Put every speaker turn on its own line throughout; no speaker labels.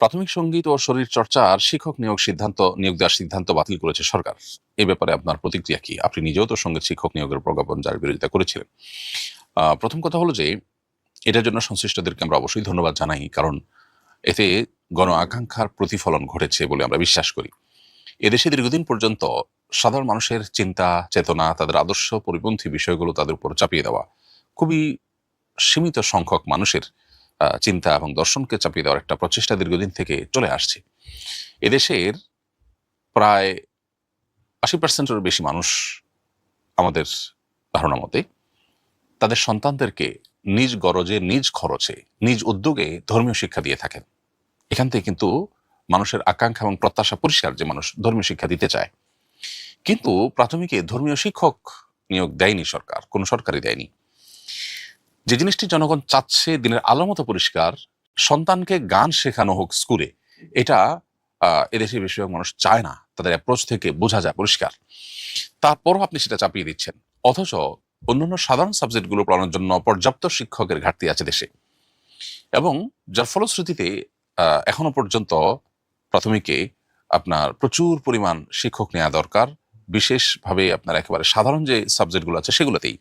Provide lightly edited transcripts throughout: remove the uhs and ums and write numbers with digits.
প্রাথমিক সঙ্গীত ও শরীর চর্চার শিক্ষক নিয়োগ দেওয়ার সিদ্ধান্ত বাতিল করেছে সরকার। এই ব্যাপারে আপনার প্রতিক্রিয়া কি? আপনি নিজেও তো সঙ্গীত শিক্ষক নিয়োগের প্রজ্ঞাপন জারির বিরোধিতা করেছিলেন। প্রথম কথা হলো যে এটার জন্য সংশ্লিষ্টদেরকে আমরা অবশ্যই ধন্যবাদ জানাই, কারণ এতে গণ আকাঙ্ক্ষার প্রতিফলন ঘটেছে বলে আমরা বিশ্বাস করি। এদেশে দীর্ঘদিন পর্যন্ত সাধারণ মানুষের চিন্তা চেতনা, তাদের আদর্শ পরিপন্থী বিষয়গুলো তাদের উপর চাপিয়ে দেওয়া, খুবই সীমিত সংখ্যক মানুষের চিন্তা এবং দর্শনকে চাপিয়ে দেওয়ার একটা প্রচেষ্টা দীর্ঘদিন থেকে চলে আসছে। এদেশের প্রায় ৮০%-এরও বেশি মানুষ, আমাদের ধারণা মতে, তাদের সন্তানদেরকে নিজ গরজে, নিজ খরচে, নিজ উদ্যোগে ধর্মীয় শিক্ষা দিয়ে থাকেন। এখান থেকে কিন্তু মানুষের আকাঙ্ক্ষা এবং প্রত্যাশা পরিষ্কার যে মানুষ ধর্মীয় শিক্ষা দিতে চায়। কিন্তু প্রাথমিকে ধর্মীয় শিক্ষক নিয়োগ দেয়নি সরকার, কোনো সরকারই দেয়নি। যে জিনিসটি জনগণ চাচ্ছে দিনের আলো মতো পরিষ্কার, সন্তানকে গান শেখানো হোক স্কুলে, এটা এদেশের বেশিরভাগ মানুষ চায় না। তাদের অ্যাপ্রোচ থেকে বোঝা যায় পরিষ্কার। তারপরও আপনি সেটা চাপিয়ে দিচ্ছেন, অথচ অন্যান্য সাধারণ সাবজেক্টগুলো পড়ানোর জন্য পর্যাপ্ত শিক্ষকের ঘাটতি আছে দেশে, এবং যার ফলশ্রুতিতে এখনো পর্যন্ত প্রাথমিকে আপনার প্রচুর পরিমাণ শিক্ষক নেওয়া দরকার। বিশেষভাবে আপনার একেবারে সাধারণ যে সাবজেক্টগুলো আছে সেগুলোতেই,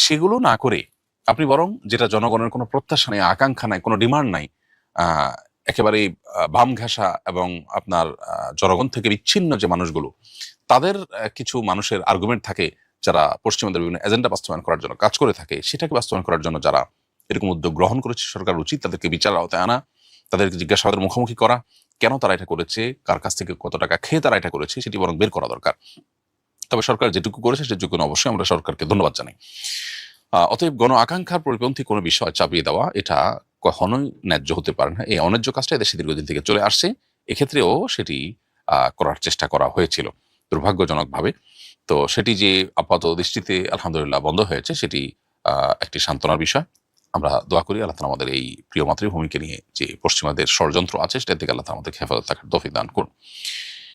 সেগুলো না করে আপনি বরং যেটা জনগণের কোনো প্রত্যাশা নেই, আকাঙ্ক্ষা নাই, কোনো ডিমান্ড নাই, একেবারে বাম ঘেঁষা এবং আপনার জনগণ থেকে বিচ্ছিন্ন যে মানুষগুলো, তাদের কিছু মানুষের আর্গুমেন্ট থাকে যারা পশ্চিমাদের বিভিন্ন এজেন্ডা বাস্তবায়ন করার জন্য কাজ করে থাকে, সেটাকে বাস্তবায়ন করার জন্য যারা এরকম উদ্যোগ গ্রহণ করেছে, সরকার উচিত তাদেরকে বিচার আওতায় আনা, তাদেরকে জিজ্ঞাসাবাদের মুখোমুখি করা, কেন তারা এটা করেছে, কার কাছ থেকে কত টাকা খেয়ে তারা এটা করেছে, সেটি বরং বের করা দরকার। তবে সরকার যেটুকু করেছে সেটুকু অবশ্যই আমরা সরকারকে ধন্যবাদ জানাই। অতএব গণ আকাঙ্ক্ষার পরিপন্থী কোনো বিষয় চাপিয়ে দেওয়া, এটা কখনোই ন্যায্য হতে পারে না। এই অন্যায্য কাজটা দেশে দীর্ঘদিন থেকে চলে আসছে। এক্ষেত্রেও সেটি করার চেষ্টা করা হয়েছিল দুর্ভাগ্যজনকভাবে। তো সেটি যে আপাত দৃষ্টিতে আলহামদুলিল্লাহ বন্ধ হয়েছে, সেটি একটি সান্ত্বনার বিষয়। আমরা দোয়া করি আল্লাহ তাআলা আমাদের এই প্রিয় মাতৃভূমিকে নিয়ে যে পশ্চিমাদের ষড়যন্ত্র আছে সেটা থেকে আল্লাহ তাআলা আমাদেরকে হেফাজত থাকার তৌফিক দান করুন।